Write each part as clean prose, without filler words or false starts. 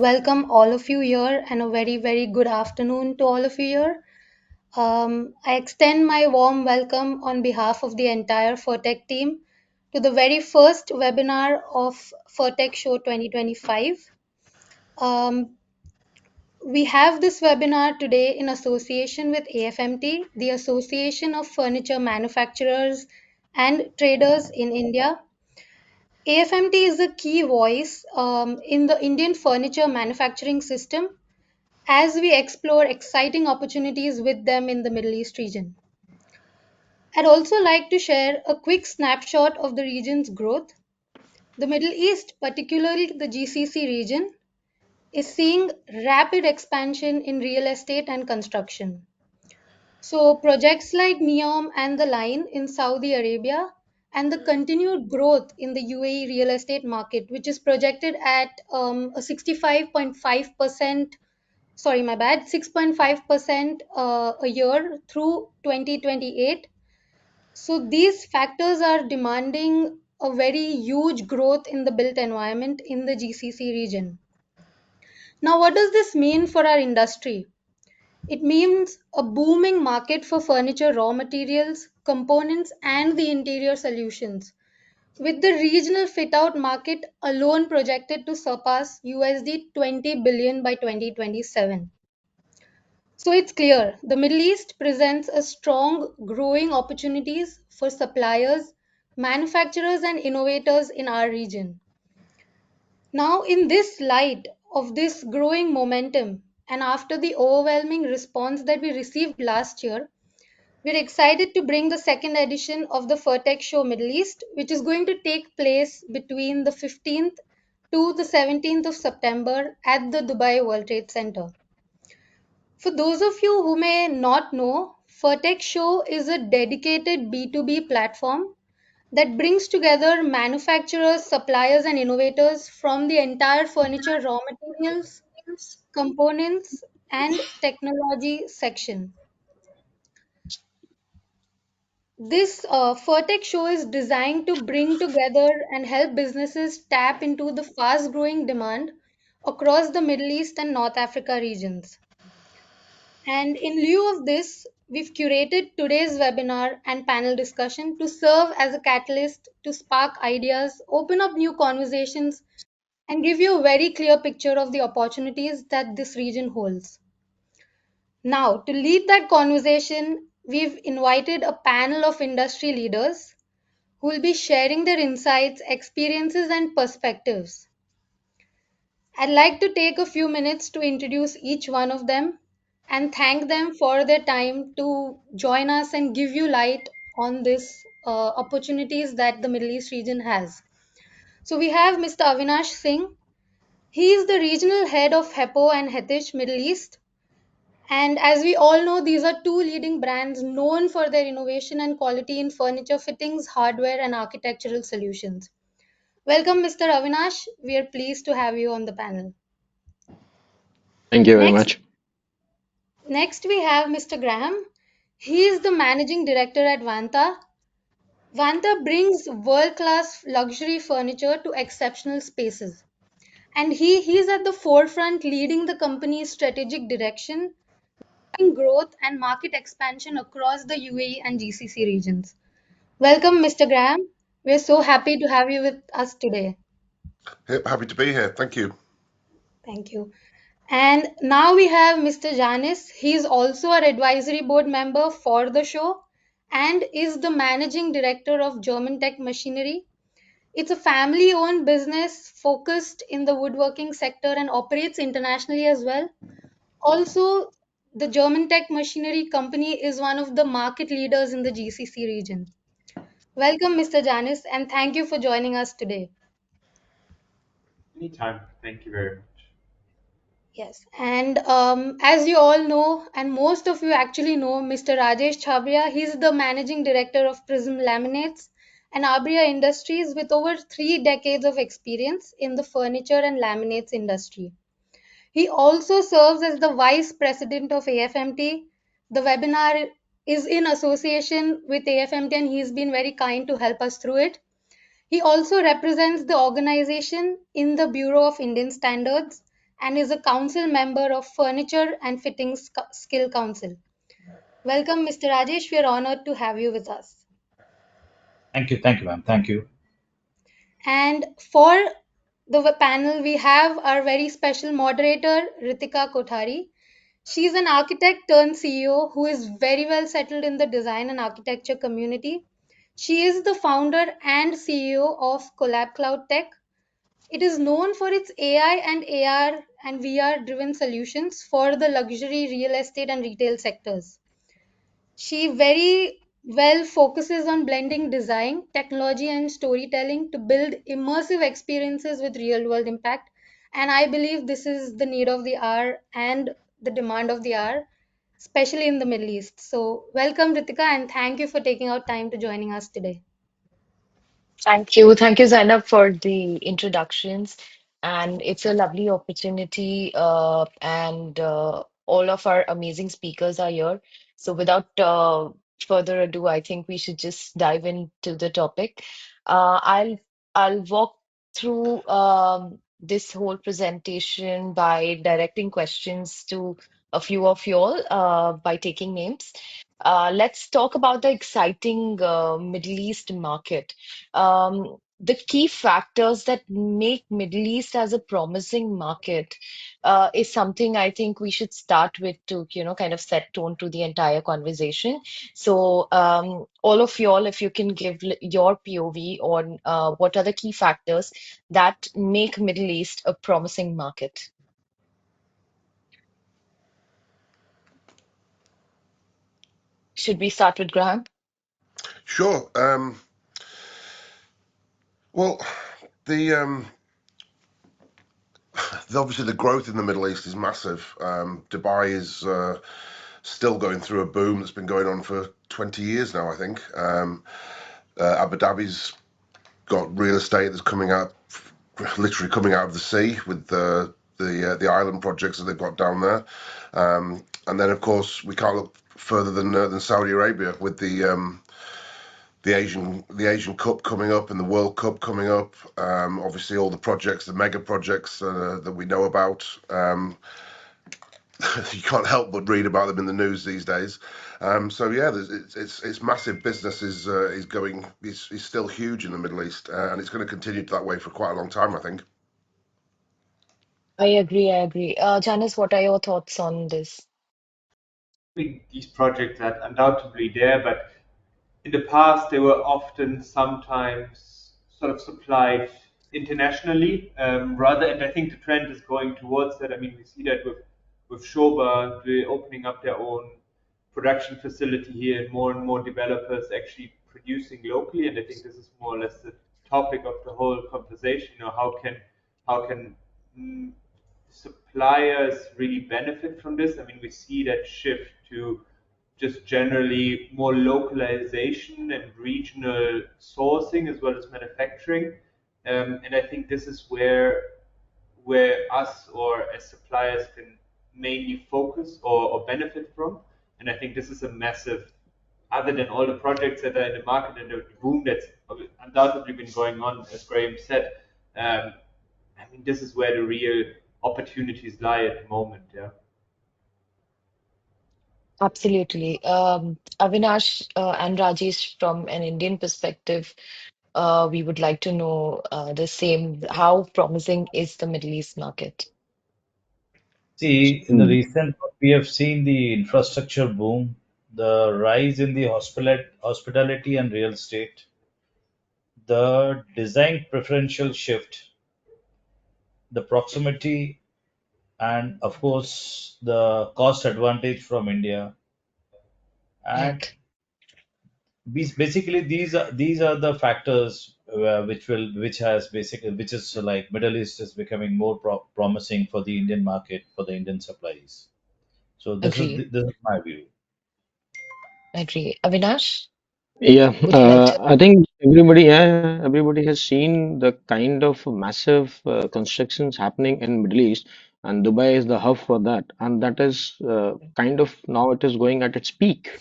Welcome all of you here and a very, very good afternoon to all of you here. I extend my warm welcome on behalf of the entire Furtech team to the very first webinar of Furtech Show 2025. Um, we have this webinar today in association with AFMT, the Association of Furniture Manufacturers and Traders in India. AFMT is a key voice in the Indian furniture manufacturing system as we explore exciting opportunities with them in the Middle East region. I'd also like to share a quick snapshot of the region's growth. The Middle East, particularly the GCC region, is seeing rapid expansion in real estate and construction. So, projects like NEOM and the Line in Saudi Arabia and the continued growth in the UAE real estate market, which is projected at a 65.5%, sorry, my bad, 6.5% a year through 2028. So these factors are demanding a very huge growth in the built environment in the GCC region. Now, what does this mean for our industry? It means a booming market for furniture raw materials, components, and the interior solutions, with the regional fit out market alone projected to surpass USD 20 billion by 2027. So it's clear the Middle East presents a strong growing opportunities for suppliers, manufacturers and innovators in our region. Now in this light of this growing momentum and after the overwhelming response that we received last year, we're excited to bring the second edition of the Furtech Show Middle East, which is going to take place between the 15th to the 17th of September at the Dubai World Trade Center. For those of you who may not know, Furtech Show is a dedicated B2B platform that brings together manufacturers, suppliers, and innovators from the entire furniture raw materials, components, and technology section. This Furtech Show is designed to bring together and help businesses tap into the fast growing demand across the Middle East and North Africa regions. And in lieu of this, we've curated today's webinar and panel discussion to serve as a catalyst to spark ideas, open up new conversations, and give you a very clear picture of the opportunities that this region holds. Now, to lead that conversation, we've invited a panel of industry leaders who will be sharing their insights, experiences, and perspectives. I'd like to take a few minutes to introduce each one of them and thank them for their time to join us and give you light on this opportunities that the Middle East region has. So we have Mr. Avinash Singh. He is the regional head of Hepo and Hettich Middle East. And as we all know, these are two leading brands known for their innovation and quality in furniture fittings, hardware, and architectural solutions. Welcome, Mr. Avinash. We are pleased to have you on the panel. Thank you very Next, much. next we have Mr. Graham. He is the managing director at Vanta. Vanta brings world-class luxury furniture to exceptional spaces. And he is at the forefront leading the company's strategic direction, growth and market expansion across the UAE and GCC regions. Welcome, Mr. Graham. We're so happy to have you with us today. Happy to be here. Thank you. Thank you. And now we have Mr. Janis. He is also an advisory board member for the show and is the managing director of German Tech Machinery. It's a family owned business focused in the woodworking sector and operates internationally as well. Also, the German Tech Machinery company is one of the market leaders in the GCC region. Welcome, Mr. Janis, and thank you for joining us today. Anytime. Thank you very much. Yes, and as you all know, and most of you actually know, Mr. Rajesh Chabria, he's the managing director of Prism Laminates and Abria Industries with over 3 decades of experience in the furniture and laminates industry. He also serves as the vice president of AFMT. The webinar is in association with AFMT, and he's been very kind to help us through it. He also represents the organization in the Bureau of Indian Standards and is a council member of Furniture and Fittings Skill Council. Welcome, Mr. Rajesh. We are honored to have you with us. Thank you, ma'am. Thank you. And for the panel, we have our very special moderator, Ritika Kothari. She's an architect turned CEO who is very well settled in the design and architecture community. She is the founder and CEO of Colab Cloud Tech. It is known for its AI and AR and VR driven solutions for the luxury real estate and retail sectors. She very well focuses on blending design, technology, and storytelling to build immersive experiences with real world impact. And I believe this is the need of the hour and the demand of the hour, especially in the Middle East. So, welcome, Ritika, and thank you for taking out time to joining us today. Thank you. Thank you, Zainab, for the introductions. And it's a lovely opportunity. And all of our amazing speakers are here. So without further ado, I think we should just dive into the topic. I'll walk through this whole presentation by directing questions to a few of you all by taking names. Let's talk about the exciting Middle East market. The key factors that make Middle East as a promising market is something I think we should start with to, kind of set tone to the entire conversation. So, all of y'all, if you can give your POV on what are the key factors that make Middle East a promising market. Should we start with Graham? Sure. Well, the, obviously the growth in the Middle East is massive. Dubai is still going through a boom that's been going on for 20 years now, I think. Abu Dhabi's got real estate that's coming out, literally coming out of the sea with the island projects that they've got down there. And then, of course, we can't look further than Saudi Arabia with the Asian Cup coming up and the World Cup coming up. Obviously, all the projects, the mega projects that we know about. You can't help but read about them in the news these days. So yeah, it's massive. Business is still huge in the Middle East, and it's going to continue that way for quite a long time, I think. I agree, I agree. Janice, what are your thoughts on this? These projects are undoubtedly there, but in the past they were often sometimes sort of supplied internationally rather, and I think the trend is going towards that. I mean, we see that with Shoba, they're opening up their own production facility here, and more developers actually producing locally. And I think this is more or less the topic of the whole conversation. You know, how can mm, suppliers really benefit from this? I mean, we see that shift to just generally more localization and regional sourcing as well as manufacturing. And I think this is where us or as suppliers can mainly focus or benefit from. And I think this is a massive, other than all the projects that are in the market and the boom that's undoubtedly been going on, as Graham said. I mean, this is where the real opportunities lie at the moment. Yeah. Absolutely. Avinash and Rajesh, from an Indian perspective, we would like to know the same. How promising is the Middle East market? See, in the Mm. recent, we have seen the infrastructure boom, the rise in the hospitality and real estate, the design preferential shift, the proximity, and of course, the cost advantage from India. And Right. basically, these are the factors which is like Middle East is becoming more promising for the Indian market for the Indian supplies. So Agree. this is my view. Agree. Avinash, Yeah, would you like to? I think everybody has seen the kind of massive constructions happening in Middle East, and Dubai is the hub for that, and that is kind of now it is going at its peak.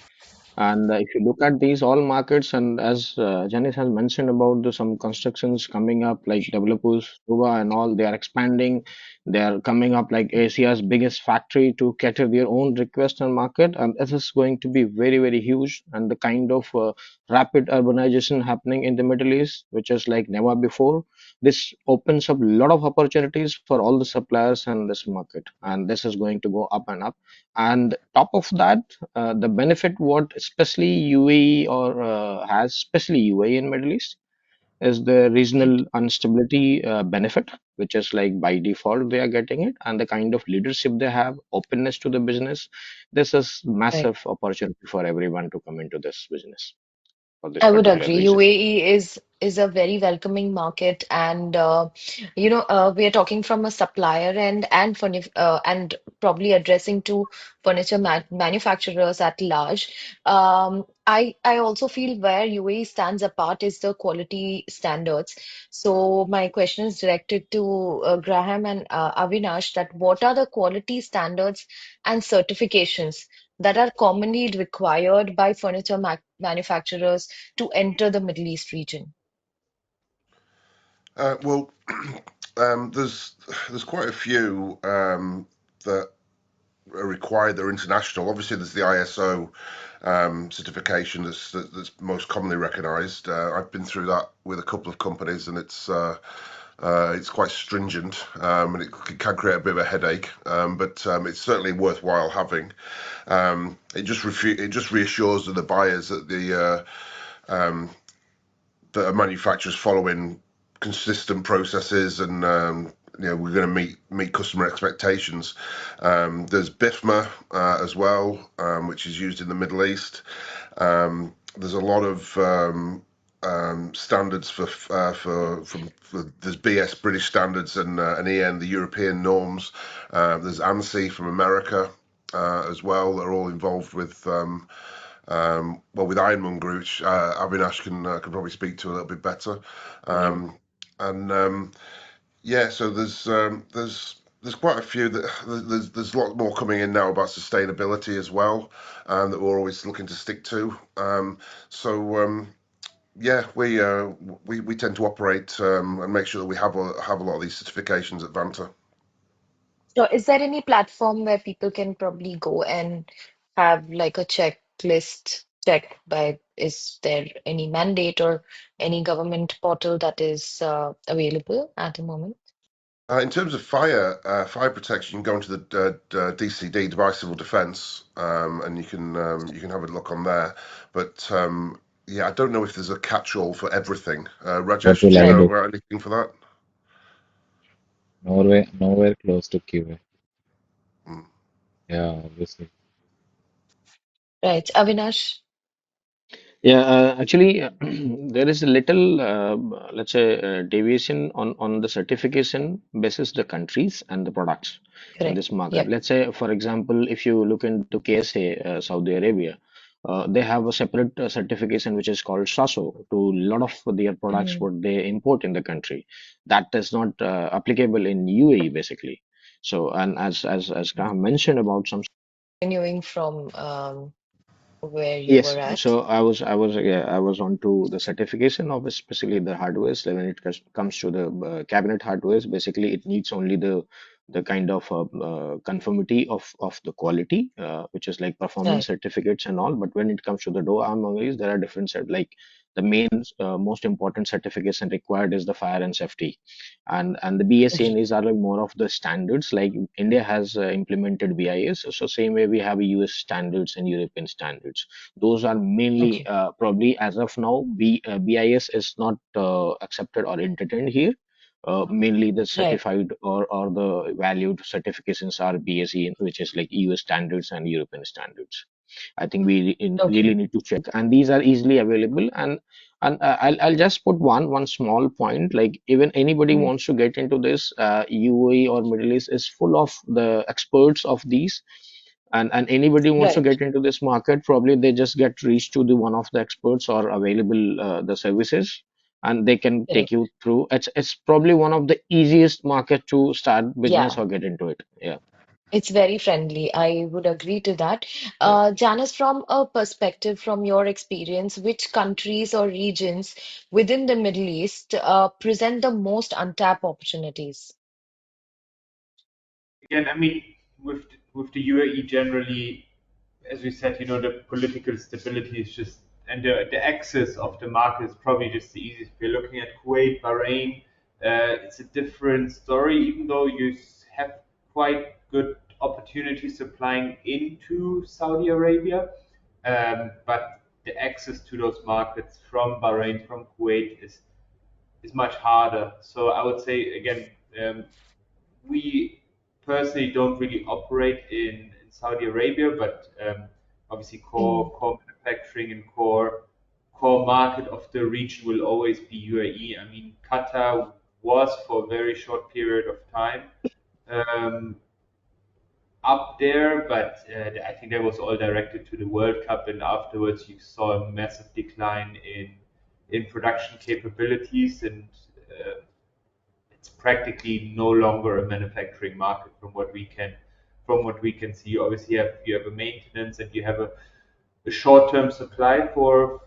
And if you look at these all markets, and as Janis has mentioned about some constructions coming up, like developers, Dubai and all, they are expanding. They are coming up like Asia's biggest factory to cater their own request and market. And this is going to be very, very huge. And the kind of rapid urbanization happening in the Middle East, which is like never before, this opens up a lot of opportunities for all the suppliers in this market. And this is going to go up and up. And top of that, the benefit what especially UAE or has, especially UAE in Middle East, is the Right. regional instability benefit, which is like by default they are getting it, and the kind of leadership they have, openness to the business. This is Right. massive opportunity for everyone to come into this business for this I would particular agree. reason. UAE is a very welcoming market, and we are talking from a supplier and probably addressing to furniture manufacturers at large. I also feel where UAE stands apart is the quality standards. So my question is directed to Graham and Avinash, that what are the quality standards and certifications that are commonly required by furniture manufacturers to enter the Middle East region? Well, there's quite a few that are required. They're international. Obviously, there's the ISO certification that's most commonly recognised. I've been through that with a couple of companies, and it's quite stringent, and it can create a bit of a headache. But it's certainly worthwhile having. It just reassures the buyers that the that a manufacturer's following consistent processes, and we're going to meet customer expectations. There's BIFMA as well, which is used in the Middle East. There's a lot of standards for there's BS British standards, and EN the European norms. There's ANSI from America as well. They're all involved with with ironmongery, which Avinash can probably speak to a little bit better. Yeah. Um, and Yeah, so there's quite a few that there's a lot more coming in now about sustainability as well, that we're always looking to stick to. So yeah, we tend to operate and make sure that we have a lot of these certifications at Vanta. So is there any platform where people can probably go and have like a checklist checked by, is there any mandate or any government portal that is available at the moment? In terms of fire protection, you can go into the DCD, Device Civil Defence, and you can have a look on there. But yeah, I don't know if there's a catch-all for everything. What Rajesh, will do you I Right, know do? about anything for that? Nowhere close to QA. Mm. Yeah, obviously. right. Avinash, Yeah, actually, there is a little, let's say, deviation on the certification basis the countries and the products in correct. this market. Yep. Let's say, for example, if you look into KSA, Saudi Arabia, they have a separate certification which is called SASO to a lot of their products Mhm. what they import in the country. That is not applicable in UAE basically. So, and as Graham mentioned about some. Continuing from where you Yes, were at. so I was on to the certification of especially the hardwares. Like when it comes to the cabinet hardwares, basically it needs only the kind of conformity of the quality, which is like performance Right. certificates and all. But when it comes to the door armories, there are different like the main most important certification required is the fire and safety, and the Okay. BSNs are like more of the standards. Like India has implemented BIS, so same way we have US standards and European standards. Those are mainly Okay. probably as of now BIS is not accepted or entertained here. Mainly the Right. certified or the valued certifications are BSE, which is like US standards and European standards. I think we really Okay. need to check, and these are easily available. And I'll just put one small point. Like even anybody Mhm. wants to get into this, UAE or Middle East is full of the experts of these, and anybody wants to Right. get into this market, probably they just get reached to the one of the experts or available the services, and they can take Correct. you through. It's probably one of the easiest market to start business Yeah. or get into it. Yeah. It's very friendly. I would agree to that. Janice, from a perspective, from your experience, which countries or regions within the Middle East present the most untapped opportunities? Again, I mean, with the UAE generally, as we said, the political stability is just, and the access of the market is probably just the easiest. If you're looking at Kuwait, Bahrain, it's a different story, even though you have quite good opportunities supplying into Saudi Arabia. But the access to those markets from Bahrain, from Kuwait is much harder. So I would say again, we personally don't really operate in Saudi Arabia, but obviously Mm, core manufacturing and core market of the region will always be UAE. I mean, Qatar was for a very short period of time um, up there, but I think that was all directed to the World Cup, and afterwards you saw a massive decline in production capabilities, and it's practically no longer a manufacturing market from what we can see. Obviously, you have a maintenance and you have a short-term supply for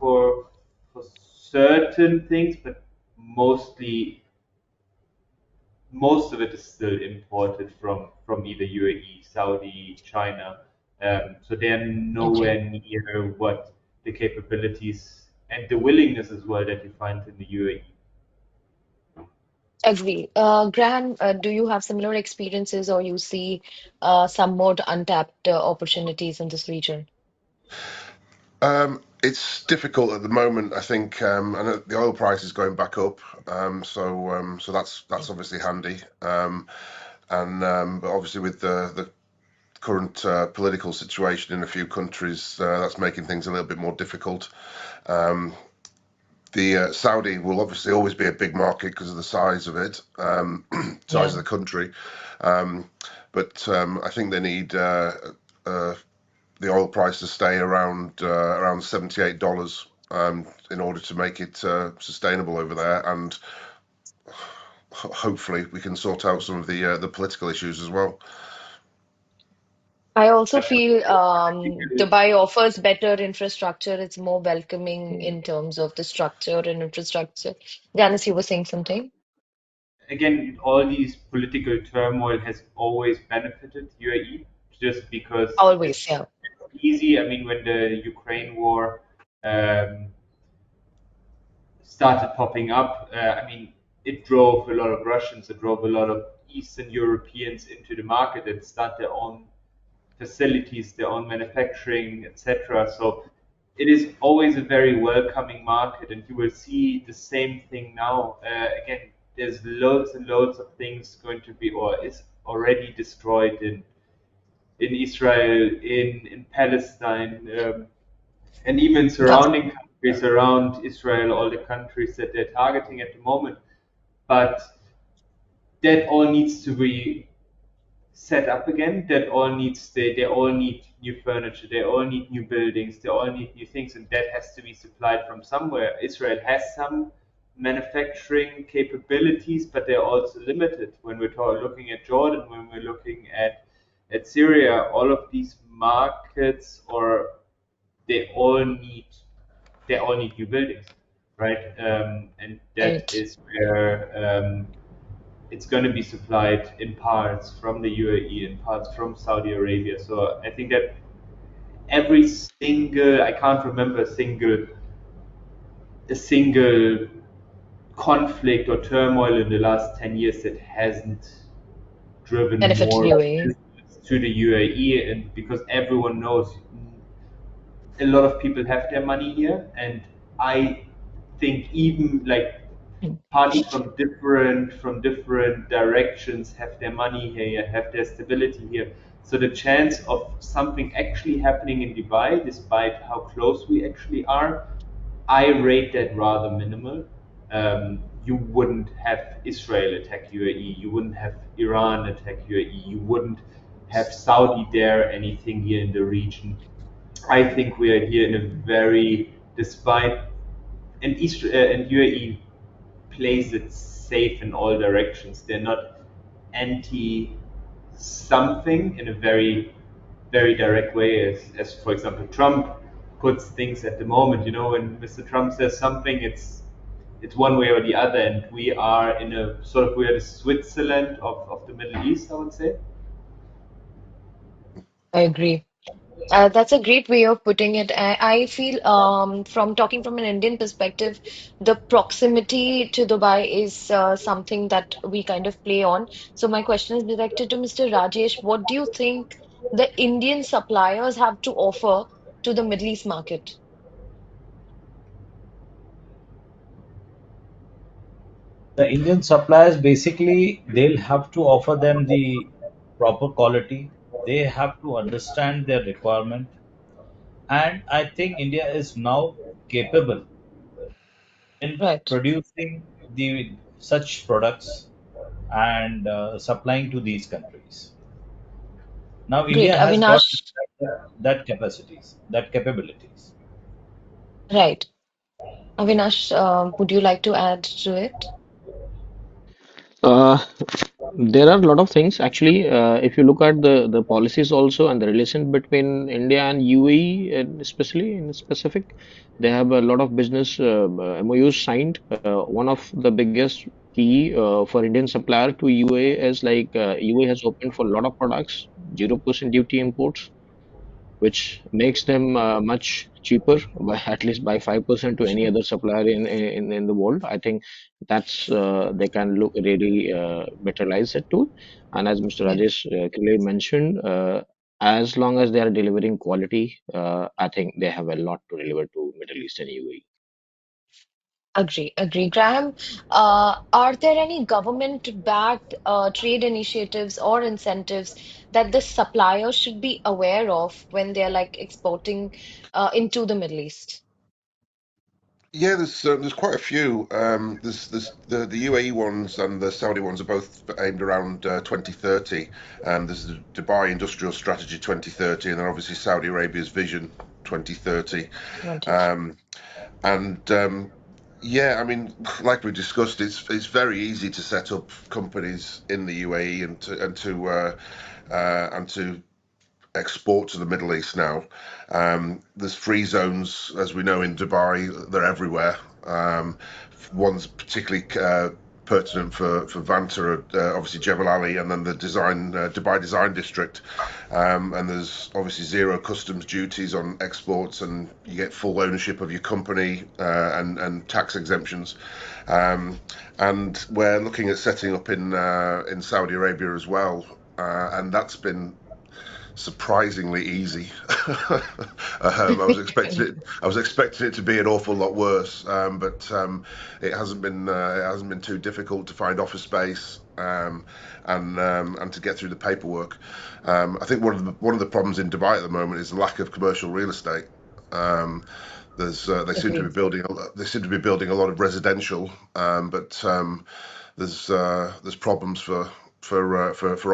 certain things, but mostly most of it is still imported from either UAE, Saudi, China. So they're okay. nowhere near what the capabilities and the willingness as well that you find in the UAE. Agree. Gran, do you have similar experiences or you see some more untapped opportunities in this region? It's difficult at the moment. I think I know the oil price is going back up, so that's obviously handy. And but obviously with the current political situation in a few countries, that's making things a little bit more difficult. Um, the Saudi will obviously always be a big market because of the size of it, size of Yeah, the country. Um, but I think they need uh, the oil price to stay around $78 in order to make it sustainable over there, and hopefully we can sort out some of the political issues as well. I also But feel political Dubai offers better infrastructure. It's more welcoming in terms of the structure and infrastructure. Janice, you were saying something? again, all these political turmoil has always benefited UAE just because Always, it's yeah. easy. I mean, when the Ukraine war um, started popping up, I mean, it drove a lot of Russians, it drove a lot of Eastern Europeans into the market and start their own facilities, their own manufacturing, etc. So it is always a very welcoming market, and you will see the same thing now. Again, there's loads and loads of things going to be or is already destroyed in Israel, in Palestine, and even Gaza. surrounding countries around Israel, all the countries that they're targeting at the moment. But that all needs to be set up again. That all needs they all need new furniture, they all need new buildings, they all need new things, and that has to be supplied from somewhere. Israel has some manufacturing capabilities, but they're also limited. When we're looking at Jordan, when we're looking at Syria, all of these markets, or they all need they all need new buildings, right? And that Right. is where it's going to be supplied in parts from the UAE, in parts from Saudi Arabia. So I think that every single, I can't remember a single conflict or turmoil in the last 10 years that hasn't driven Benefited more UAE. business to the UAE, and because everyone knows a lot of people have their money here, and I think even like Mm. parties from different directions have their money here, have their stability here. So the chance of something actually happening in Dubai, despite how close we actually are, I rate that rather minimal. You wouldn't have Israel attack UAE, you wouldn't have Iran attack UAE, you wouldn't have Saudi dare anything here in the region. I think we are here in a very, despite, and UAE plays it safe in all directions. They're not anti. something in a very, very direct way, as for example, Trump puts things at the moment. You know, when Mr. Trump says something, it's one way or the other, and we are in a sort of, we are the Switzerland of the Middle East, I would say. I agree. That's a great way of putting it. I feel, from talking from an Indian perspective, the proximity to Dubai is something that we kind of play on. So my question is directed to Mr. Rajesh. What do you think the Indian suppliers have to offer to the Middle East market? The Indian suppliers basically they'll have to offer them the proper quality. They have to understand their requirement, and I think India is now capable in Right. producing the such products and supplying to these countries. Now Great. India has got Avinash, that capacities, that capabilities. right. Avinash, would you like to add to it? Uh, there are a lot of things actually. If you look at the policies also and the relation between India and UAE, and especially in specific, they have a lot of business MOUs signed. One of the biggest key for Indian supplier to UAE is like UAE has opened for a lot of products, 0% duty imports, which makes them much cheaper by at least by 5% to any other supplier in the world. I think that's they can look really materialize it too. And as Mr. Yeah. Rajesh clearly mentioned, as long as they are delivering quality, I think they have a lot to deliver to Middle East and UAE. Agree, agree. Graham, are there any government-backed trade initiatives or incentives that the supplier should be aware of when they're like exporting into the Middle East? Yeah, there's quite a few. There's the UAE ones and the Saudi ones are both aimed around 2030. There's the Dubai Industrial Strategy 2030, and then obviously Saudi Arabia's Vision 2030. Advantage. Um, and Yeah, I mean, like we discussed, it's very easy to set up companies in the UAE and to export to the Middle East now. There's free zones, as we know in Dubai, they're everywhere. One's particularly pertinent for Vanta, obviously Jebel Ali, and then the Dubai Design District. And there's obviously zero customs duties on exports, and you get full ownership of your company and tax exemptions. Um, and we're looking at setting up in Saudi Arabia as well, and that's been surprisingly easy. I was expecting it to be an awful lot worse, but it hasn't been too difficult to find office space and to get through the paperwork. I think one of the problems in Dubai at the moment is the lack of commercial real estate. Um, Agreed. they seem to be building a lot of residential, but there's problems for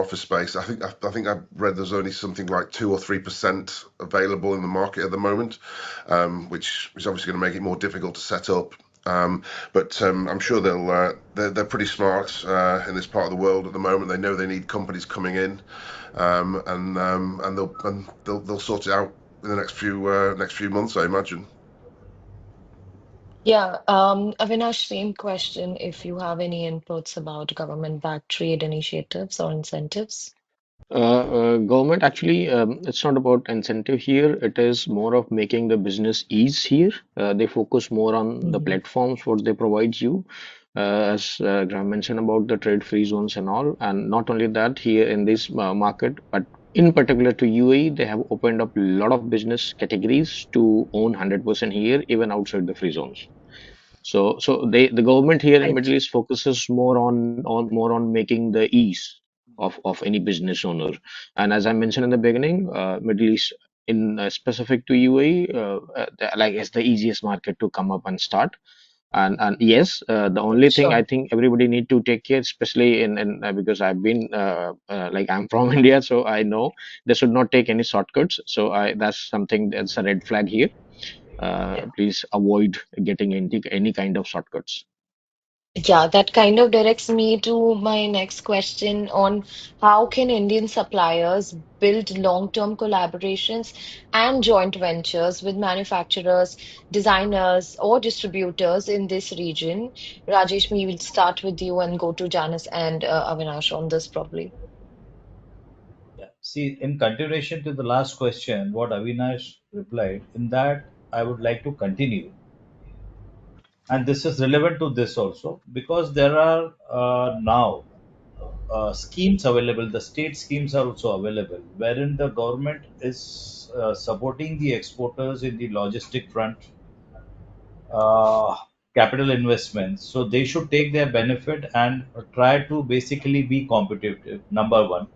office space. I think I've read there's only something like 2 or 3% available in the market at the moment, which is obviously going to make it more difficult to set up. But I'm sure they're pretty smart in this part of the world at the moment. They know they need companies coming in, and they'll sort it out in the next few months, I imagine. Yeah, Avinash, same question if you have any inputs about government-backed trade initiatives or incentives. Government actually, it's not about incentive here. It is more of making the business ease here. They focus more on the Hmm. platforms what they provide you, as Graham mentioned about the trade-free zones and all. And not only that, here in this market, but in particular to UAE, they have opened up a lot of business categories to own 100% here, even outside the free zones. The government here in Right. Middle East focuses more on making the ease of any business owner. And as I mentioned in the beginning, Middle East in specific to UAE, like it's the easiest market to come up and start. And yes, the only thing I Sure. think everybody need to take care, especially in because I've been like I'm from India, so I know they should not take any shortcuts. So I that's something that's a red flag here. Yeah. Please avoid getting any kind of shortcuts. Yeah, that kind of directs me to my next question on how can Indian suppliers build long-term collaborations and joint ventures with manufacturers, designers, or distributors in this region? Rajesh, we will start with you and go to Janice and Avinash on this probably. Yeah. See, in continuation to the last question, what Avinash replied, in that I would like to continue. And this is relevant to this also because there are now schemes available, the state schemes are also available, wherein the government is supporting the exporters in the logistic front, uh, capital investments. So they should take their benefit and try to basically be competitive. Number one,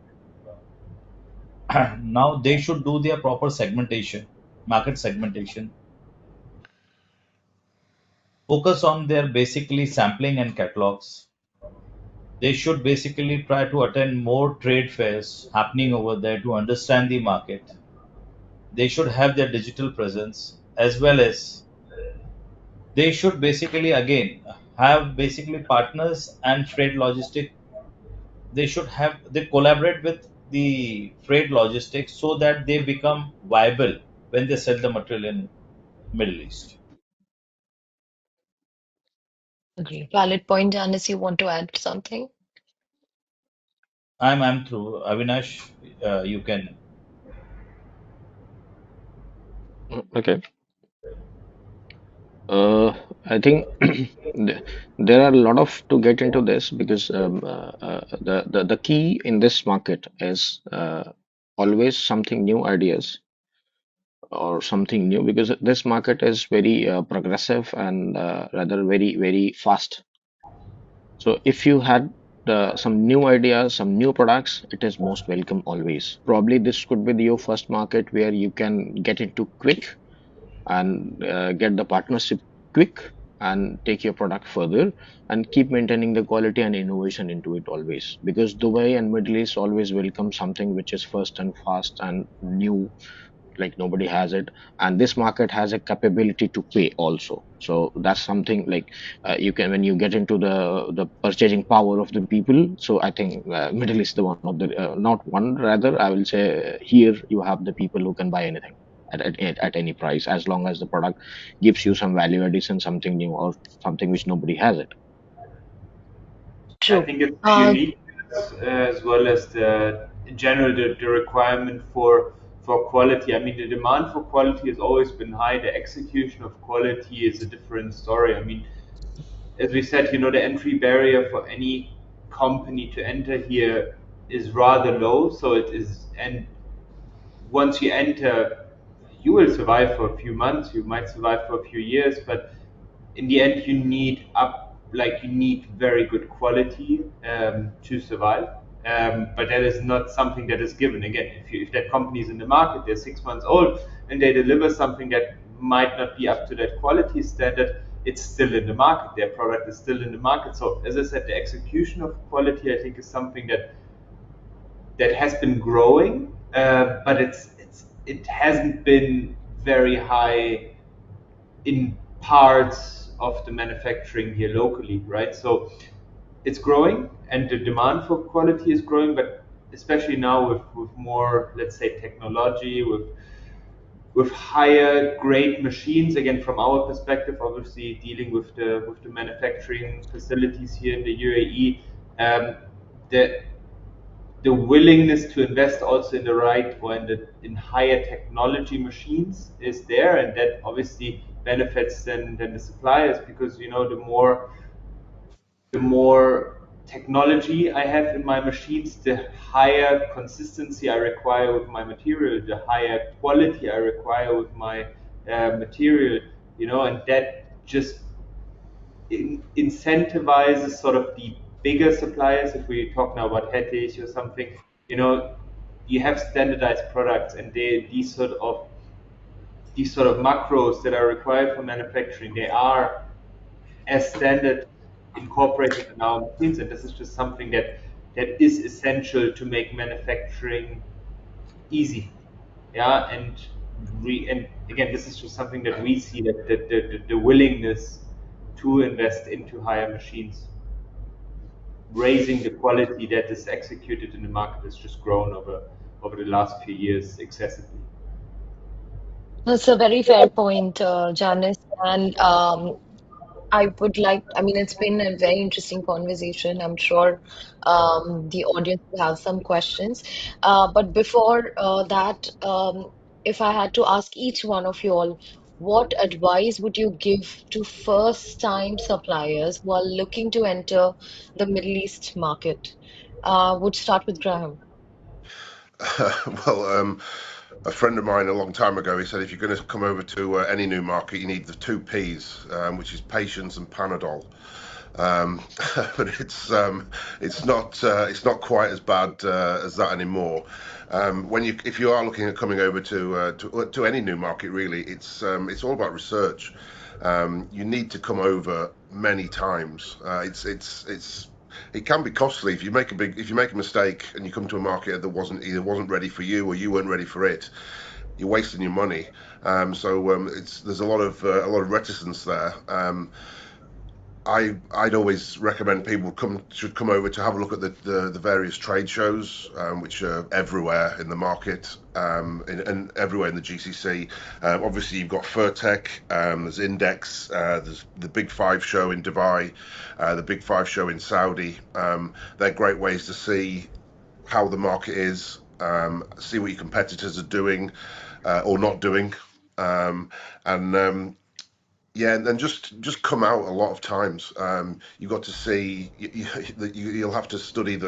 now they should do their proper segmentation, market segmentation, focus on their basically sampling and catalogs. They should basically try to attend more trade fairs happening over there to understand the market. They should have their digital presence as well as they should basically again have basically partners and freight logistic. They should have they collaborate with the freight logistics so that they become viable when they sell the material in Middle East. Agree. Valid point, Janice, you want to add something? I'm through. Avinash, you can. Okay. Uh, I think there are a lot of to get into this because the key in this market is always something new ideas or something new because this market is very progressive and rather very fast. So if you had some new ideas, some new products, it is most welcome always. Probably this could be your first market where you can get into quick and get the partnership quick and take your product further and keep maintaining the quality and innovation into it always because Dubai and Middle East always welcome something which is first and fast and new, like nobody has it, and this market has a capability to pay also. So that's something like you can when you get into the purchasing power of the people. So I think Middle East is the one of the not one, rather I will say here you have the people who can buy anything at any price as long as the product gives you some value addition, something new or something which nobody has it. I True. think it's the Uh, uniqueness as well as the in general the requirement for quality. I mean, the demand for quality has always been high. The execution of quality is a different story. I mean, as we said, the entry barrier for any company to enter here is rather low. So it is, and once you enter, you will survive for a few months. You might survive for a few years, but in the end, you need very good quality to survive. But that is not something that is given. Again, if that company is in the market, they're 6 months old, and they deliver something that might not be up to that quality standard, it's still in the market. Their product is still in the market. So, as I said, the execution of quality, I think, is something that has been growing, but it hasn't been very high in parts of the manufacturing here locally, right? So it's growing, and the demand for quality is growing, but especially now with more, let's say, technology, with higher grade machines. Again, from our perspective, obviously dealing with the manufacturing facilities here in the UAE, the the willingness to invest also in the right or in higher technology machines is there, and that obviously benefits than the suppliers because the more technology I have in my machines, the higher consistency I require with my material, the higher quality I require with my material, and that just incentivizes sort of the bigger suppliers. If we talk now about Hettich or something, you know, you have standardized products, and these sort of macros that are required for manufacturing, they are as standard incorporated in our machines, and this is just something that is essential to make manufacturing easy. Yeah, and again, this is just something that we see that the willingness to invest into higher machines. Raising the quality that is executed in the market has just grown over the last few years excessively. That's a very fair point, Janice. And I would like, I mean, it's been a very interesting conversation. I'm sure the audience will have some questions. But before that, if I had to ask each one of you all, what advice would you give to first-time suppliers who are looking to enter the Middle East market? Would start with Graham. Well, a friend of mine a long time ago, he said if you're going to come over to any new market, you need the two P's, which is patience and Panadol. Um, but it's not quite as bad as that anymore. If you are looking at coming over to any new market, really, it's all about research. You need to come over many times. It can be costly if you make a mistake and you come to a market that wasn't ready for you or you weren't ready for it. You're wasting your money. There's a lot of reticence there. I'd always recommend people should come over to have a look at the various trade shows, which are everywhere in the market, and everywhere in the GCC. Obviously, you've got Furtech, there's Index, there's the Big Five show in Dubai, the Big Five show in Saudi. They're great ways to see how the market is, see what your competitors are doing or not doing, and yeah, and then just come out a lot of times. You've got to see. You'll have to study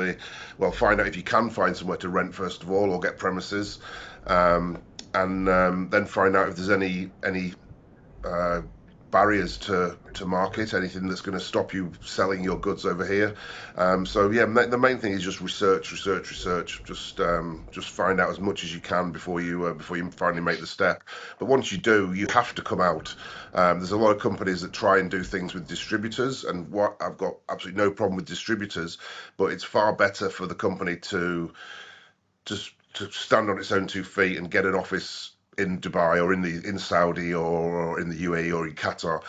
find out if you can find somewhere to rent first of all, or get premises, um, and then find out if there's any uh, barriers to market, anything that's going to stop you selling your goods over here. So yeah, the main thing is just research, research, research. Just find out as much as you can before you finally make the step. But once you do, you have to come out. There's a lot of companies that try and do things with distributors, and what I've got absolutely no problem with distributors, but it's far better for the company just to stand on its own 2 feet and get an office in Dubai or in Saudi or in the UAE or in Qatar,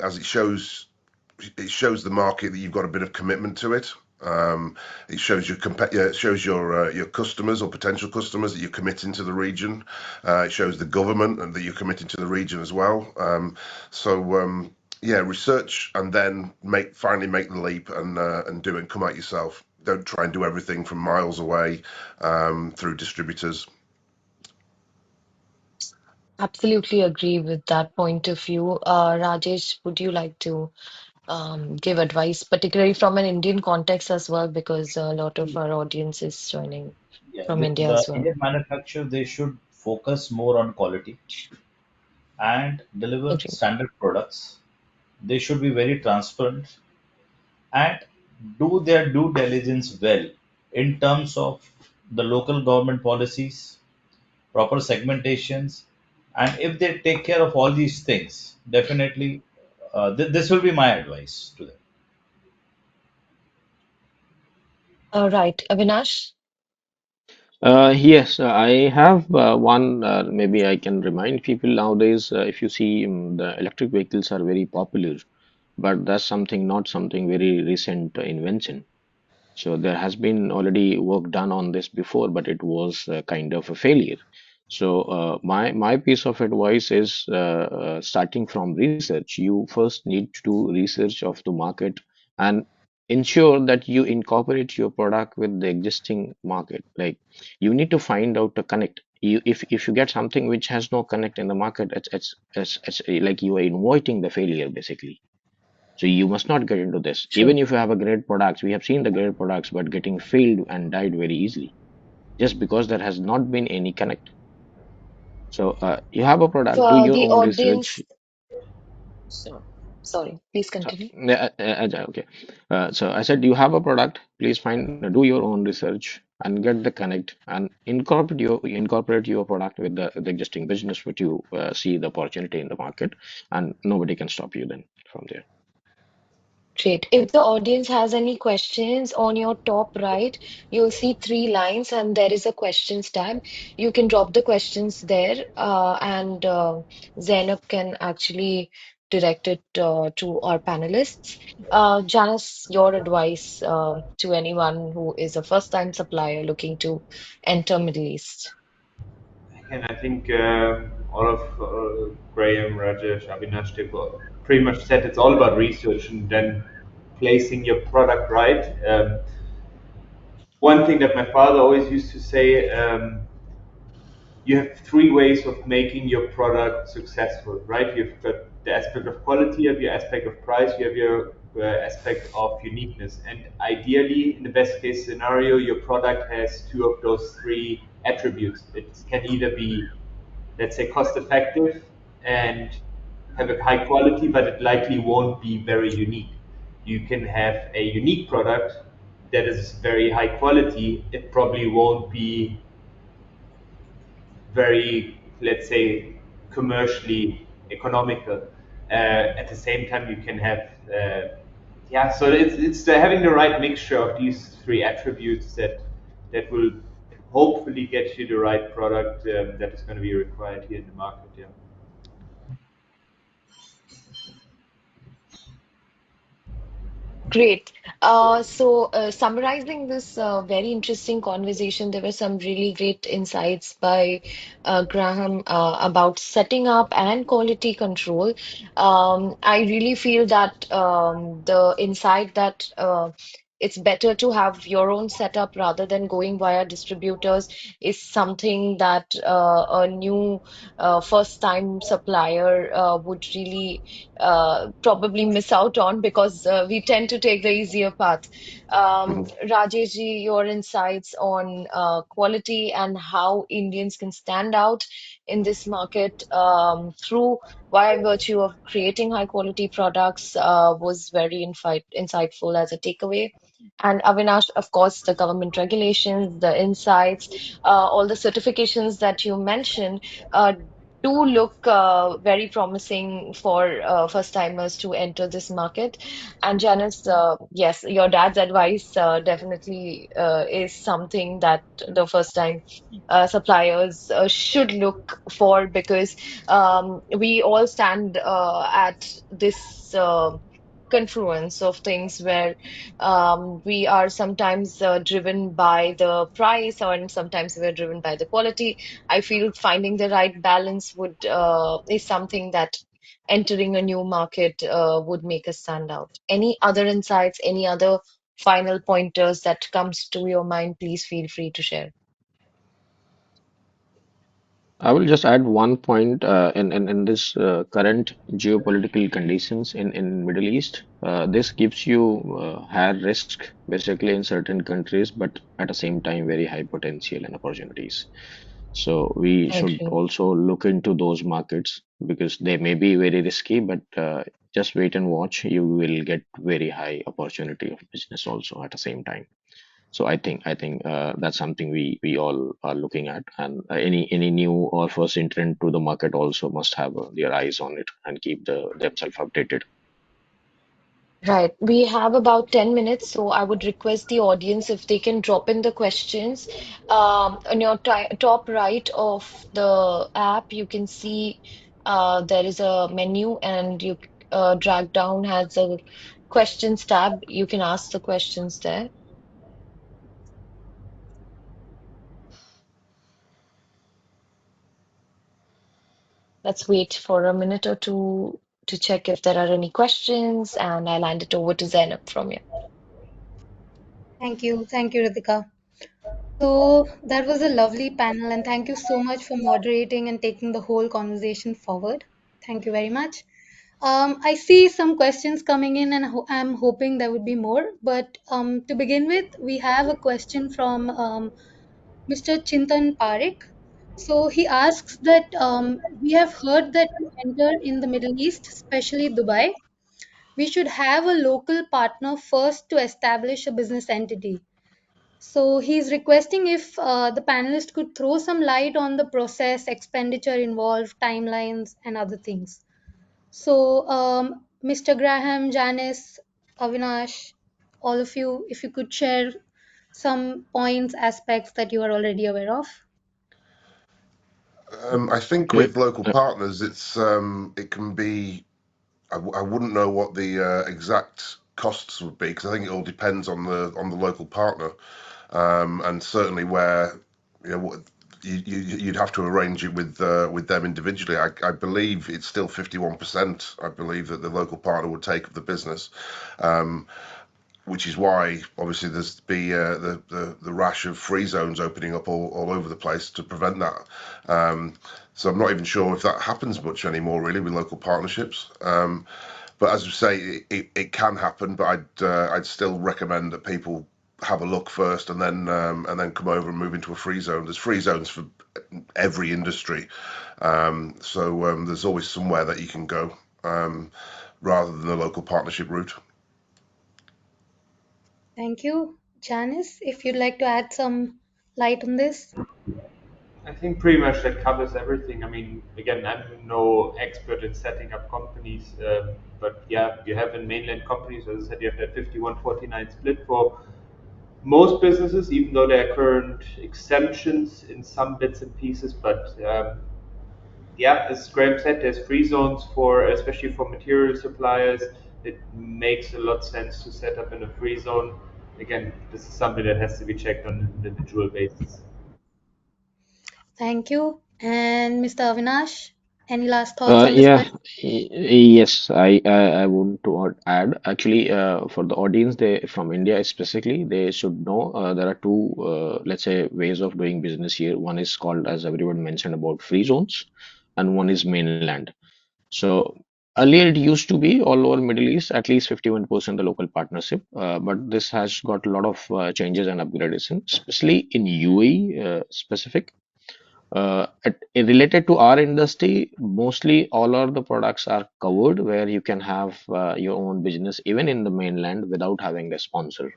as it shows the market that you've got a bit of commitment to it. It shows it shows your customers or potential customers that you're committing to the region. It shows the government and that you're committing to the region as well. Yeah, research and then finally make the leap and do it and come out yourself. Don't try and do everything from miles away through distributors. Absolutely agree with that point of view. Rajesh, would you like to give advice, particularly from an Indian context as well, because a lot of our audience is joining Yeah, from India the as well. Indian manufacturer, they should focus more on quality and deliver Agree. standard products. They should be very transparent and do their due diligence well in terms of the local government policies, proper segmentations, and if they take care of all these things, definitely this will be my advice to them. All right, Avinash. Yes, I have one. Maybe I can remind people nowadays. If you see, the electric vehicles are very popular, but that's not something very recent invention. So there has been already work done on this before, but it was kind of a failure. So my piece of advice is starting from research. You first need to do research of the market and ensure that you incorporate your product with the existing market. Like you need to find out the connect. If you get something which has no connect in the market, it's like you are inviting the failure basically. So you must not get into this. True. Even if you have a great products, we have seen the great products, but getting failed and died very easily just because there has not been any connect. So you have a product, do For your the own research. audience, so, sorry, please continue. Okay. So I said you have a product. Please do your own research and get the connect and incorporate your product with the existing business, which you see the opportunity in the market, and nobody can stop you then from there. Great. If the audience has any questions, on your top right, you'll see three lines and there is a questions tab. You can drop the questions there, and Zainab can actually direct it to our panelists. Janice, your advice to anyone who is a first-time supplier looking to enter Middle East. And I think all of Graham, Rajesh, Avinash, they pretty much said it's all about research and then placing your product right. One thing that my father always used to say, you have three ways of making your product successful, right? You've got the aspect of quality, you have your aspect of price, you have your aspect of uniqueness. And ideally, in the best case scenario, your product has two of those three attributes. It can either be, let's say, cost effective and have a high quality, but it likely won't be very unique. You can have a unique product that is very high quality. It probably won't be very, let's say, commercially economical. At the same time, you can have, yeah. So it's having the right mixture of these three attributes that will hopefully get you the right product that is going to be required here in the market. Yeah. Great. Summarizing this very interesting conversation, there were some really great insights by Graham about setting up and quality control. I really feel that the insight that it's better to have your own setup rather than going via distributors is something that a new first-time supplier would really probably miss out on because we tend to take the easier path. Mhm. Rajesh ji, your insights on quality and how Indians can stand out in this market through by virtue of creating high quality products was very insightful as a takeaway. And Avinash, of course, the government regulations, the insights, all the certifications that you mentioned. Do look very promising for first timers to enter this market. And Janice, yes, your dad's advice definitely is something that the first time suppliers should look for because we all stand at this. Confluence of things where we are sometimes driven by the price or sometimes we're driven by the quality. I feel finding the right balance would is something that entering a new market would make us stand out. Any other insights, any other final pointers that comes to your mind, please feel free to share. I will just add one point in this current geopolitical conditions in Middle East. This gives you higher risk basically in certain countries, but at the same time very high potential and opportunities. So we I should agree. also look into those markets because they may be very risky, but just wait and watch. You will get very high opportunity of business also at the same time. So I think that's something we all are looking at, and any new or first entrant to the market also must have their eyes on it and keep themselves updated. Right. We have about 10 minutes, so I would request the audience if they can drop in the questions. On your top right of the app, you can see there is a menu, and you drag down has a questions tab. You can ask the questions there. Let's wait for a minute or two to check if there are any questions, and I'll hand it over to Zainab from you. Thank you, Ritika. So that was a lovely panel, and thank you so much for moderating and taking the whole conversation forward. Thank you very much. I see some questions coming in, and I'm hoping there would be more. But to begin with, we have a question from Mr. Chintan Parekh. So he asks that we have heard that to enter in the Middle East, especially Dubai, we should have a local partner first to establish a business entity. So he's requesting if the panelist could throw some light on the process, expenditure involved, timelines, and other things. So, Mr. Graham, Janice, Avinash, all of you, if you could share some points, aspects that you are already aware of. I think Okay. with local Uh, partners, it can be I wouldn't know what the exact costs would be because I think it all depends on the local partner, and certainly where what you'd have to arrange it with them individually. I believe it's still 51%. I believe that the local partner would take of the business, um, which is why obviously there's the rash of free zones opening up all over the place to prevent that. Um, so I'm not even sure if that happens much anymore, really, with local partnerships. But as you say, it can happen. But I'd still recommend that people have a look first and then come over and move into a free zone. There's free zones for every industry, so there's always somewhere that you can go rather than the local partnership route. Thank you. Janice, if you'd like to add some light on this. I think pretty much that covers everything. I mean, again, I'm no expert in setting up companies, but yeah, you have in mainland companies, as I said, you have that 51-49 split for most businesses, even though there are current exemptions in some bits and pieces. But yeah, as Graham said, there's free zones for, especially for material suppliers. It makes a lot of sense to set up in a free zone. Again, this is something that has to be checked on an individual basis. Thank you. And Mr. Avinash, any last thoughts on this Yeah, point? yes, I want to add actually for the audience they from India specifically they should know there are two let's say ways of doing business here. One is called, as everyone mentioned, about free zones, and one is mainland. So earlier it used to be all over Middle East at least 51% the local partnership, but this has got a lot of changes and upgradation, especially in UAE specific. Related to our industry, mostly all of the products are covered where you can have your own business even in the mainland without having a sponsor.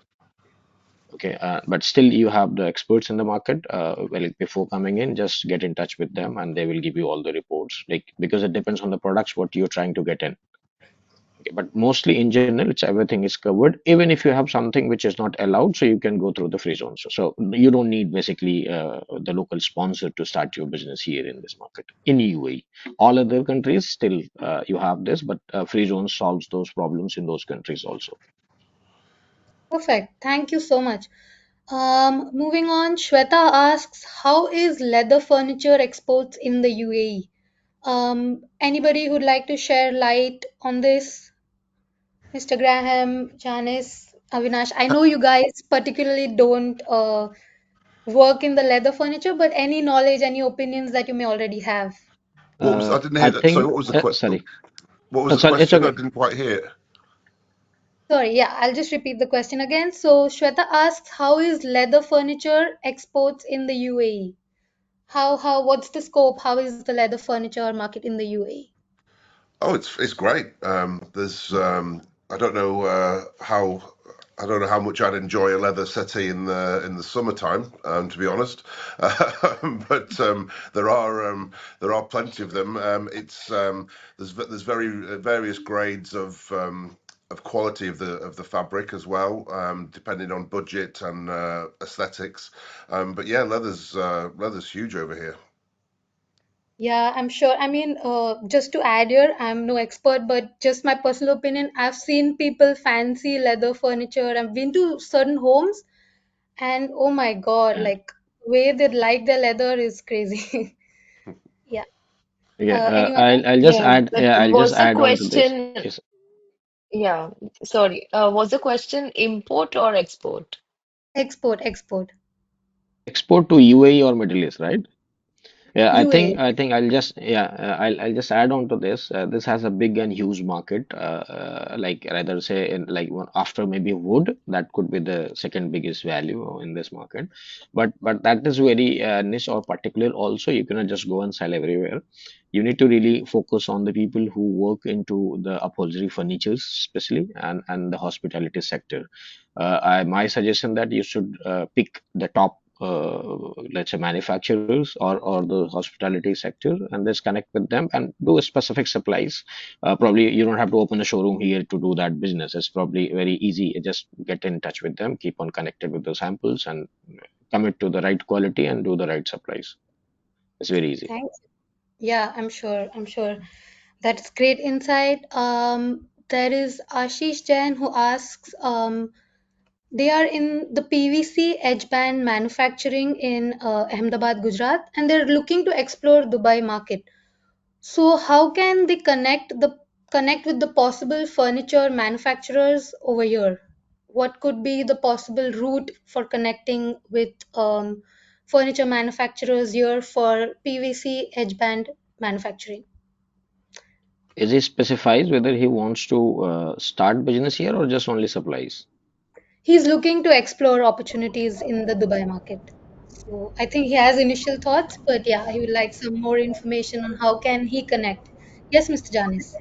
Okay, but still you have the experts in the market. Well, before coming in, just get in touch with them and they will give you all the reports. Like because it depends on the products what you're trying to get in. Okay, but mostly in general, it's everything is covered. Even if you have something which is not allowed, so you can go through the free zone. So you don't need basically the local sponsor to start your business here in this market in UAE. All other countries still you have this, but free zone solves those problems in those countries also. Perfect. Thank you so much. Moving on, Shweta asks, how is leather furniture exports in the UAE? Anybody who'd like to share light on this? Mr. Graham, Janice, Avinash. I know you guys particularly don't work in the leather furniture, but any knowledge, any opinions that you may already have. What was I didn't I hear that. Sorry, think, sorry, what was the sorry, it's question? I okay. didn't quite hear it. Sorry, yeah, I'll just repeat the question again. So Shweta asks, how is leather furniture exports in the UAE? What's the scope? How is the leather furniture market in the UAE? Oh, it's great. There's I don't know how I don't know how much I'd enjoy a leather settee in the summertime, to be honest. But there are plenty of them. It's there's very various grades of quality of the fabric as well, depending on budget and aesthetics. But yeah, leather's huge over here. Yeah, I'm sure. I mean, just to add here, I'm no expert, but just my personal opinion, I've seen people fancy leather furniture. I've been to certain homes, and oh my God, Yeah, like way they like their leather is crazy. Yeah. yeah. Anyone else? I'll just Yeah, add. but Yeah, I'll just was the add on to this. question, Yes, yeah, sorry, was the question import or export? Export, export. export to UAE or Middle East, right? Yeah, UAE. I think I'll just I'll just add on to this. This has a big and huge market. Like rather say in like one after maybe wood, that could be the second biggest value in this market. But that is very niche or particular. Also, you cannot just go and sell everywhere. You need to really focus on the people who work into the upholstery furnitures, especially and the hospitality sector. My suggestion that you should pick the top let's say manufacturers or the hospitality sector and just connect with them and do a specific supplies. Probably you don't have to open a showroom here to do that business. It's probably very easy. Just get in touch with them, keep on connected with the samples and commit to the right quality and do the right supplies. It's very easy. Thanks. Yeah, I'm sure. I'm sure. That's great insight. There is Ashish Jain who asks, they are in the PVC edge band manufacturing in Ahmedabad, Gujarat, and they're looking to explore Dubai market. So how can they connect with the possible furniture manufacturers over here? What could be the possible route for connecting with furniture manufacturers here for PVC edge band manufacturing? Is he specifies whether he wants to start business here or just only supplies? He's looking to explore opportunities in the Dubai market. So I think he has initial thoughts, but yeah, he would like some more information on how can he connect. Yes, Mr. Janis.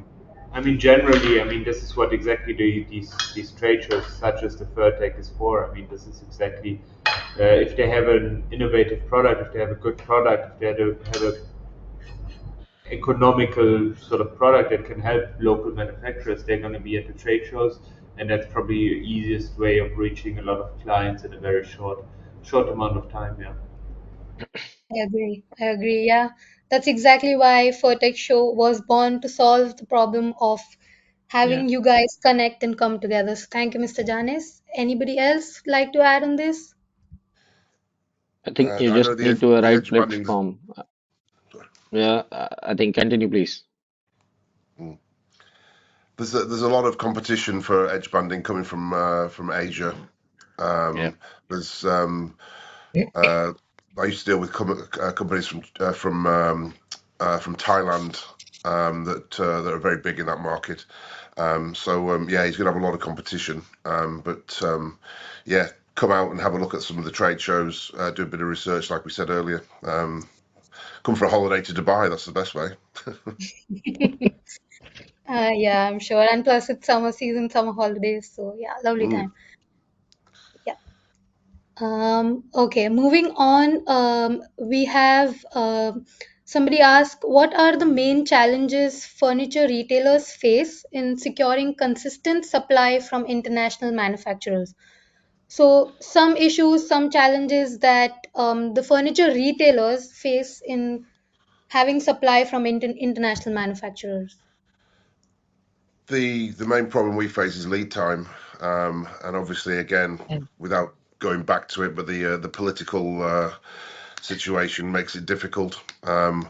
I mean, generally, I mean, this is what exactly these trade shows, such as the Furtech, is for. I mean, this is exactly if they have an innovative product, if they have a good product, if they have a economical sort of product that can help local manufacturers, they're going to be at the trade shows, and that's probably the easiest way of reaching a lot of clients in a very short amount of time. Yeah. I agree. I agree. Yeah, that's exactly why Furtech Show was born to solve the problem of Yeah. having you guys connect and come together. So thank you, Mr. Janis. Anybody else like to add on this? I think you I know just need to a the right edge banding. platform. Yeah, I think continue, please. Mm. There's a lot of competition for edge banding coming from Asia. Yeah. There's uh, I used to deal with companies from Thailand that are very big in that market. Yeah, he's going to have a lot of competition. Yeah, come out and have a look at some of the trade shows, do a bit of research, like we said earlier. Come for a holiday to Dubai. That's the best way. Yeah, I'm sure. And plus, it's summer season, summer holidays. So, yeah, lovely Mm. time. Yeah. Okay, moving on. We have somebody ask, what are the main challenges furniture retailers face in securing consistent supply from international manufacturers? So, some issues, some challenges that the furniture retailers face in having supply from international manufacturers. The main problem we face is lead time, and obviously, again, without going back to it, but the political situation makes it difficult. Coming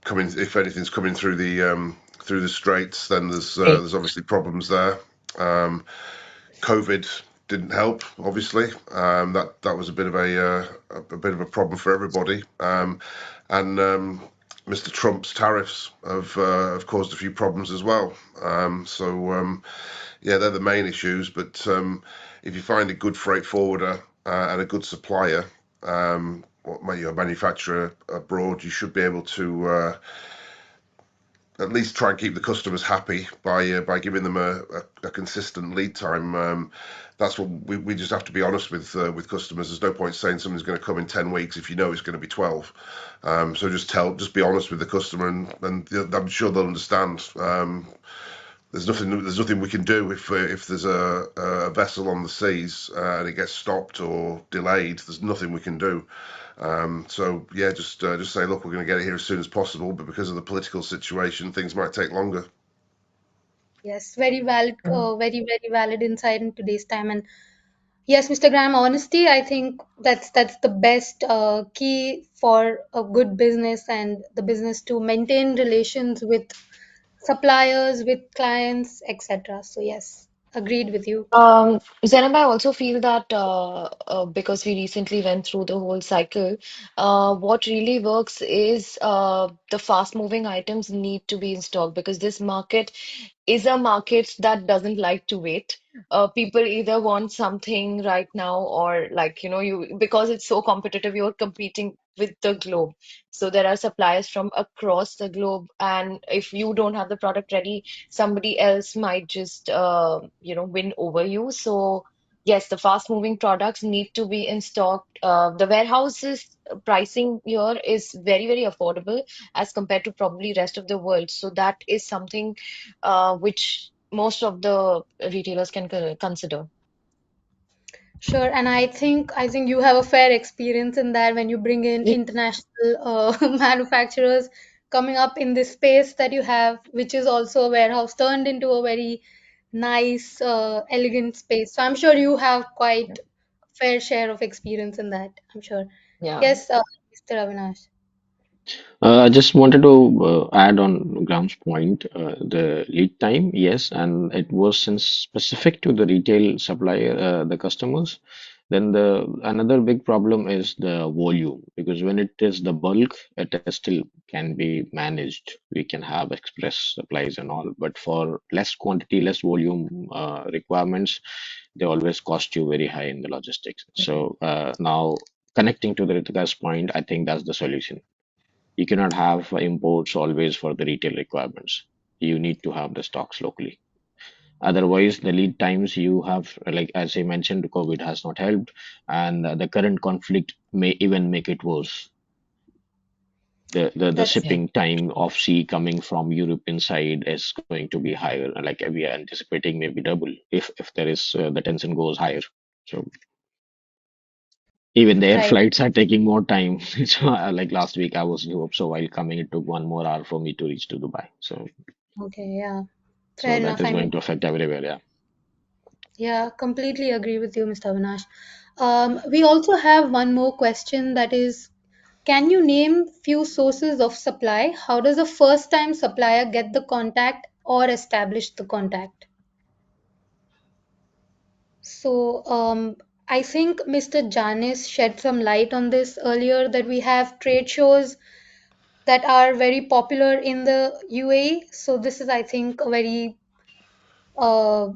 if anything's coming through the straits, then there's obviously problems there. Um, COVID didn't help, obviously. That was a bit of a bit of a problem for everybody. And Mr. Trump's tariffs have caused a few problems as well. Yeah, they're the main issues. But if you find a good freight forwarder and a good supplier, or your manufacturer abroad, you should be able to at least try and keep the customers happy by giving them a consistent lead time. That's what we just have to be honest with customers. There's no point saying something's going to come in 10 weeks if you know it's going to be 12. So just be honest with the customer, and I'm sure they'll understand. There's nothing we can do if there's a vessel on the seas and it gets stopped or delayed. There's nothing we can do. Yeah, just say, look, we're going to get it here as soon as possible, but because of the political situation, things might take longer. Yes, very valid, very valid insight in today's time. And yes, Mr. Graham, honesty, I think that's the best key for a good business and the business to maintain relations with suppliers, with clients, etc. So yes, agreed with you. Zainab, I also feel that because we recently went through the whole cycle, what really works is the fast-moving items need to be in stock because this market is a market that doesn't like to wait. People either want something right now or like, you because it's so competitive, you're competing with the globe. So there are suppliers from across the globe, and if you don't have the product ready, somebody else might just win over you. So yes, the fast moving products need to be in stock. The warehouses pricing here is very, very affordable as compared to probably rest of the world. So that is something which most of the retailers can consider. Sure, and I think you have a fair experience in that when you bring in Ye- international manufacturers, coming up in this space that you have, which is also a warehouse turned into a very nice, elegant space. So I'm sure you have quite fair share of experience in that, I'm sure. Yeah. Yes, Mr. Avinash. I just wanted to add on Graham's point, the lead time, yes, and it was since specific to the retail supplier, the customers. Then the another big problem is the volume, because when it is the bulk, it is still can be managed. We can have express supplies and all, but for less quantity, less volume requirements, they always cost you very high in the logistics. So now connecting to the Ritika's point, I think that's the solution. You cannot have imports always for the retail requirements. You need to have the stocks locally. Otherwise, the lead times you have, like as I mentioned, COVID has not helped, and the current conflict may even make it worse. The That's Yeah. shipping time of sea coming from European side is going to be higher. Like we are anticipating maybe double if there is the tension goes higher. So even the air right. flights are taking more time. So, like last week, I was in Europe, so while coming, it took 1 more hour for me to reach to Dubai. Okay, yeah. So Fair that enough. is I mean, going to affect everywhere. Yeah. yeah, completely agree with you, Mr. Avinash. We also have one more question that is, can you name few sources of supply? How does a first time supplier get the contact or establish the contact? So, I think Mr. Janis shed some light on this earlier that we have trade shows that are very popular in the UAE. So, this is, I think, a very uh,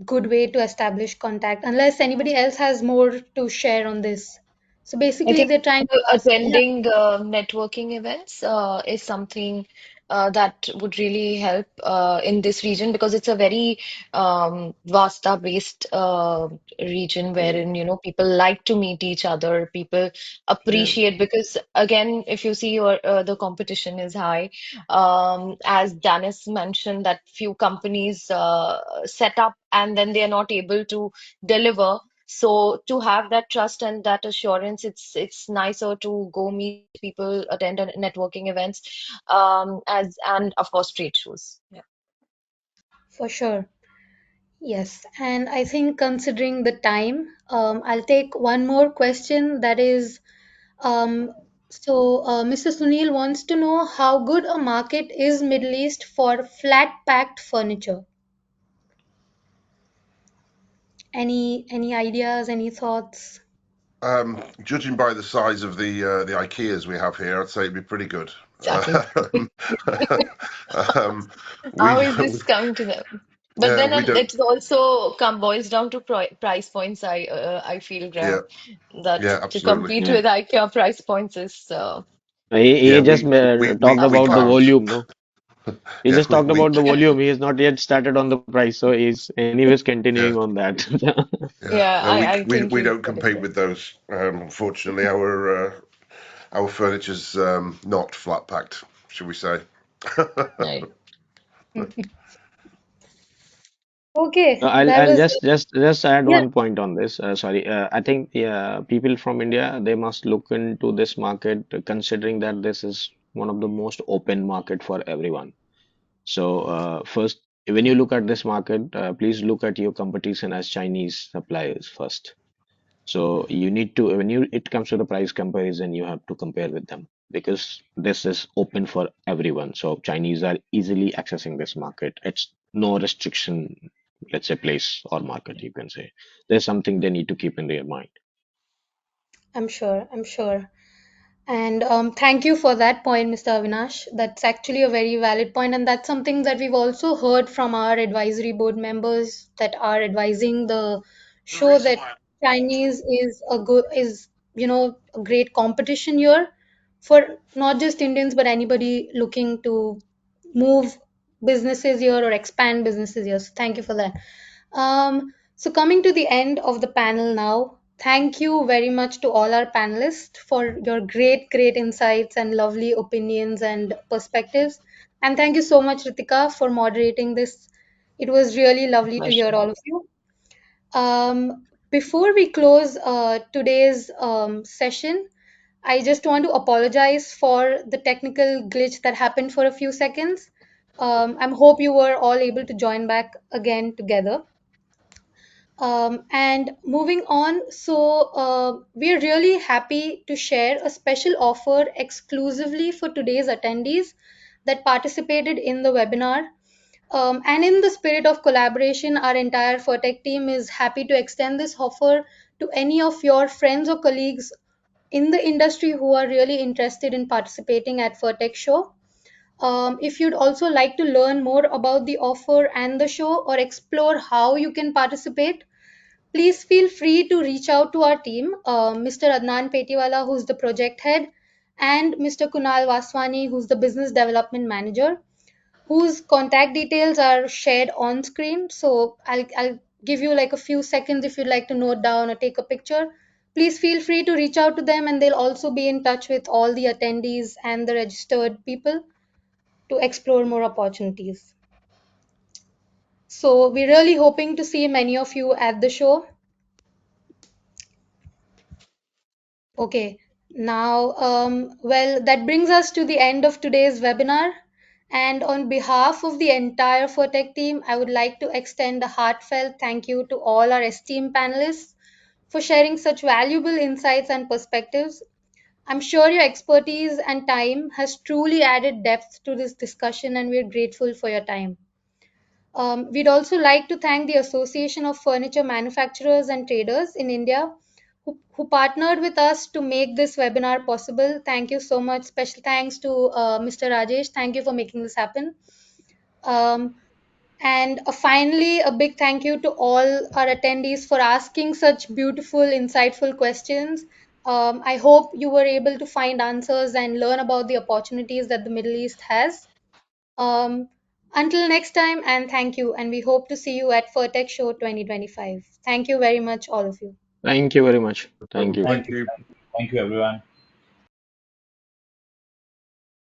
good way to establish contact, unless anybody else has more to share on this. So, I basically, think they're trying to ask, yeah, attending networking events is something that would really help in this region because it's a very Vasta-based region wherein, people like to meet each other, people Yeah. appreciate because again, if you see the competition is high. As Janice mentioned, that few companies set up and then they are not able to deliver. So to have that trust and that assurance, it's nicer to go meet people, attend networking events, as and of course trade shows. Yeah. for sure. Yes, and I think considering the time, I'll take one more question that is, um, Mr. Sunil wants to know how good a market is Middle East for flat packed furniture. Any ideas, any thoughts? Judging by the size of the IKEAs we have here, I'd say it'd be pretty good. Exactly. Um, um, How we, is we this coming to them? But then we don't. it also come boils down to price points. I feel, Yeah, Graham, that yeah, to absolutely. compete Yeah. with IKEA price points is He Yeah, just talked we about the can't. volume, no? He Yeah, just talked we about the volume. He has not yet started on the price, so he's anyways yeah, continuing on that. yeah. yeah. No, I think we he's don't getting compete there. with those. Unfortunately, our furniture's not flat packed, shall we say? Right. Okay, that I'll was, just add yeah, one point on this. Sorry, I think people from India they must look into this market, considering that this is one of the most open market for everyone. So first, when you look at this market, please look at your competition as Chinese suppliers first. So you need to, when you it comes to the price comparison, you have to compare with them because this is open for everyone. So Chinese are easily accessing this market. It's no restriction, let's say place or market, you can say. There's something they need to keep in their mind. I'm sure, I'm sure. And thank you for that point, Mr. Avinash. That's actually a very valid point, and that's something that we've also heard from our advisory board members that are advising the show that Chinese is a good is a great competition here for not just Indians but anybody looking to move businesses here or expand businesses here. So thank you for that. So coming to the end of the panel now, thank you very much to all our panelists for your great insights and lovely opinions and perspectives. And thank you so much, Ritika, for moderating this. It was really lovely to hear Pleasure. all of you. Before we close today's session, I just want to apologize for the technical glitch that happened for a few seconds. I hope you were all able to join back again together. And moving on, we're really happy to share a special offer exclusively for today's attendees that participated in the webinar. And in the spirit of collaboration, our entire Furtech team is happy to extend this offer to any of your friends or colleagues in the industry who are really interested in participating at Furtech Show. If you'd also like to learn more about the offer and the show or explore how you can participate, please feel free to reach out to our team, Mr. Adnan Petiwala, who's the project head, and Mr. Kunal Vaswani, who's the business development manager, whose contact details are shared on screen. So I'll give you like a few seconds if you'd like to note down or take a picture. Please feel free to reach out to them, and they'll also be in touch with all the attendees and the registered people to explore more opportunities. So we're really hoping to see many of you at the show. Okay, now, well, that brings us to the end of today's webinar. And on behalf of the entire Furtech team, I would like to extend a heartfelt thank you to all our esteemed panelists for sharing such valuable insights and perspectives. I'm sure your expertise and time has truly added depth to this discussion, and we're grateful for your time. We'd also like to thank the Association of Furniture Manufacturers and Traders in India who partnered with us to make this webinar possible. Thank you so much. Special thanks to Mr. Rajesh. Thank you for making this happen. Um, and finally, a big thank you to all our attendees for asking such beautiful, insightful questions. I hope you were able to find answers and learn about the opportunities that the Middle East has. Um, until next time, and thank you. And we hope to see you at Furtech Show 2025. Thank you very much, all of you. Thank you very much. Thank Welcome. you. Thank Thank you. you. Thank you, everyone.